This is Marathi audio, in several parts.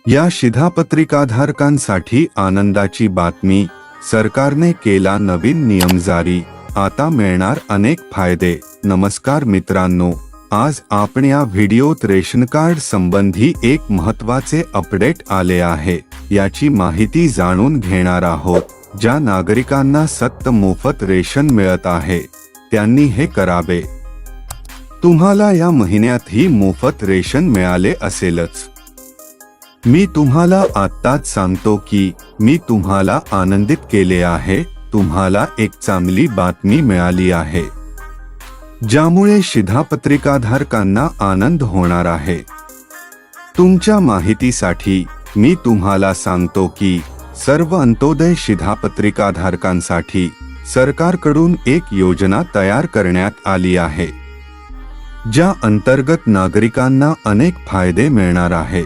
या शिधापत्रिकाधारकांसाठी आनंदाची बातमी, सरकारने केला नवीन नियम जारी, आता मिळणार अनेक फायदे। नमस्कार मित्रांनो, आज आपण या व्हिडिओत रेशन कार्ड संबंधी एक महत्त्वाचे अपडेट आले आहे याची माहिती जाणून घेणार आहोत। ज्या नागरिकांना सक्त मोफत रेशन मिळत आहे त्यांनी हे करावे। तुम्हाला या महिन्यातही मोफत रेशन मिळाले असेलच। मी तुम्हाला आत्ताच सांगतो की मी तुम्हाला आनंदित केले आहे। तुम्हाला एक चांगली बातमी मिळाली आहे ज्यामुळे शिधापत्रिकाधारकांना आनंद होणार आहे। तुमच्या माहितीसाठी मी तुम्हाला सांगतो की सर्व अंत्योदय शिधापत्रिकाधारकांसाठी सरकारकडून एक योजना तयार करण्यात आली आहे ज्या अंतर्गत नागरिकांना अनेक फायदे मिळणार आहे।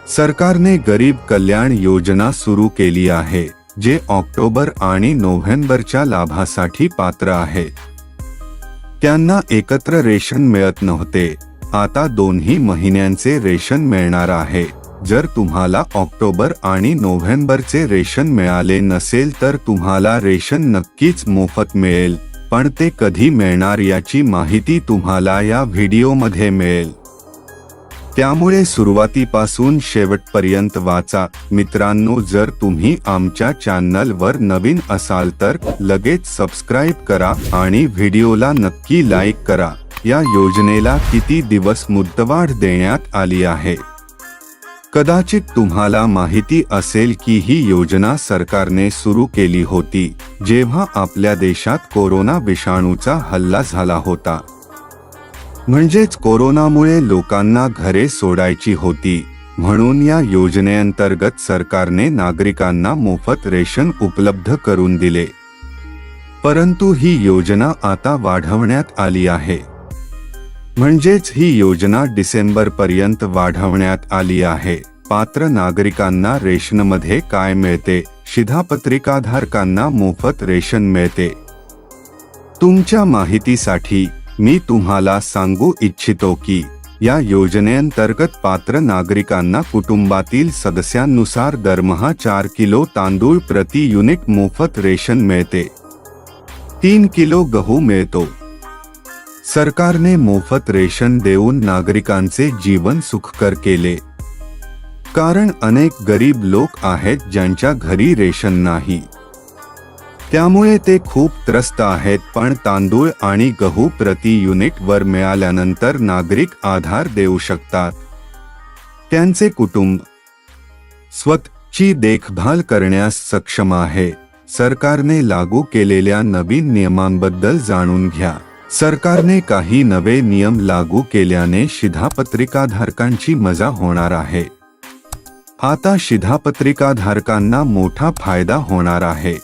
सरकारने गरीब कल्याण योजना सुरू केली आहे जे ऑक्टोबर आणि नोव्हेंबरच्या लाभासाठी पात्र आहे। त्यांना एकत्र रेशन मिळत नव्हते, आता दोन्ही महिन्यांचे रेशन मिळणार आहे। जर तुम्हाला ऑक्टोबर आणि नोव्हेंबरचे रेशन मिळाले नसेल तर तुम्हाला रेशन नक्कीच मोफत मिळेल, पण ते कधी मिळणार याची माहिती तुम्हाला या व्हिडिओमध्ये मिळेल। त्यामुळे सुरुवातीपासून शेवटपर्यंत वाचा। मित्रांनो, जर तुम्ही आमच्या चॅनलवर नवीन असाल तर लगेच सबस्क्राइब करा आणि व्हिडिओला नक्की लाईक करा। या योजनेला किती दिवस मुदतवाढ देण्यात आली आहे? कदाचित तुम्हाला माहिती असेल की ही योजना सरकारने सुरू केली होती जेव्हा आपल्या देशात कोरोना विषाणूचा हल्ला झाला होता। म्हणजेच कोरोनामुळे लोकांना घरे सोडायची होती, म्हणून या योजनेअंतर्गत सरकारने नागरिकांना मोफत रेशन उपलब्ध करून दिले। परंतु ही योजना आता वाढवण्यात आली आहे। म्हणजेच ही योजना डिसेंबरपर्यंत वाढवण्यात आली आहे। पात्र नागरिकांना रेशनमध्ये काय मिळते? शिधापत्रिकाधारकांना मोफत रेशन मिळते। तुमच्या माहितीसाठी मी तुम्हाला सांगू इच्छितो की या योजनेअंतर्गत पात्र नागरिकांना कुटुंबातील सदस्यांनुसार दरमहा 4 किलो तांदूळ प्रति युनिट मोफत रेशन मिळते। 3 किलो गहू मिळतो। सरकारने मोफत रेशन देऊन नागरिकांचे जीवन सुखकर केले, कारण अनेक गरीब लोक आहेत ज्यांच्या घरी रेशन नाही, त्यामुळे ते खूप त्रस्त आहेत। पण तांदूळ आणि गहू प्रति युनिट वर मिळाल्यानंतर नागरिक आधार देऊ शकतात। त्यांचे कुटुंब स्वतःची देखभाल करण्यास सक्षम आहे। सरकारने लागू केलेल्या नवीन नियमांबद्दल जाणून घ्या। सरकारने काही नवे नियम लागू केल्याने शिधापत्रिकाधारकांची मजा होणार आहे। आता शिधापत्रिकाधारकांना मोठा फायदा होणार आहे।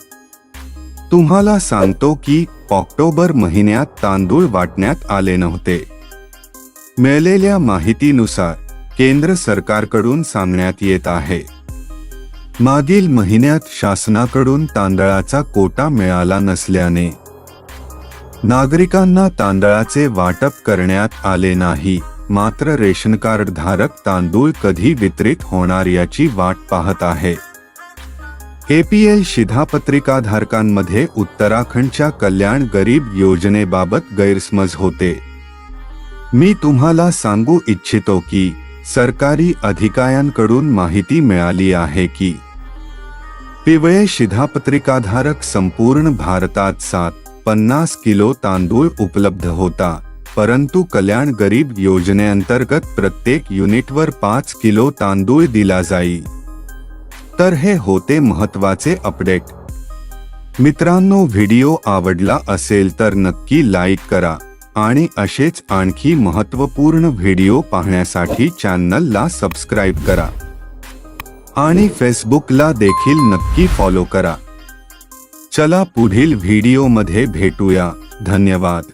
तुम्हाला सांगतो की ऑक्टोबर महिन्यात तांदूळ वाटण्यात आले नव्हते। मिळालेल्या माहितीनुसार केंद्र सरकारकडून सांगण्यात येत आहे मागील महिन्यात शासनाकडून तांदळाचा कोटा मिळाला नसल्याने नागरिकांना तांदळाचे वाटप करण्यात आले नाही। मात्र रेशन कार्ड धारक तांदूळ कधी वितरित होणार याची वाट पाहत आहे। APL शिधापत्रिकाधारकांमध्ये उत्तराखंडच्या कल्याण गरीब योजनेबाबत गैरसमज होते। मी तुम्हाला सांगू इच्छितो की सरकारी अधिकाऱ्यांकडून माहिती मिळाली आहे की पिवळे शिधापत्रिकाधारक संपूर्ण भारतात 50 किलो तांदूळ उपलब्ध होता, परंतु कल्याण गरीब योजनेअंतर्गत प्रत्येक युनिटवर 5 किलो तांदूळ दिला जाईल। तर हे होते महत्त्वाचे अपडेट। मित्रांनो, व्हिडिओ आवडला असेल तर नक्की लाईक करा आणि असेच आणखी महत्त्वपूर्ण व्हिडिओ पाहण्यासाठी चॅनलला सबस्क्राइब करा आणि फेसबुकला देखील नक्की फॉलो करा। चला पुढील व्हिडिओमध्ये भेटूया। धन्यवाद।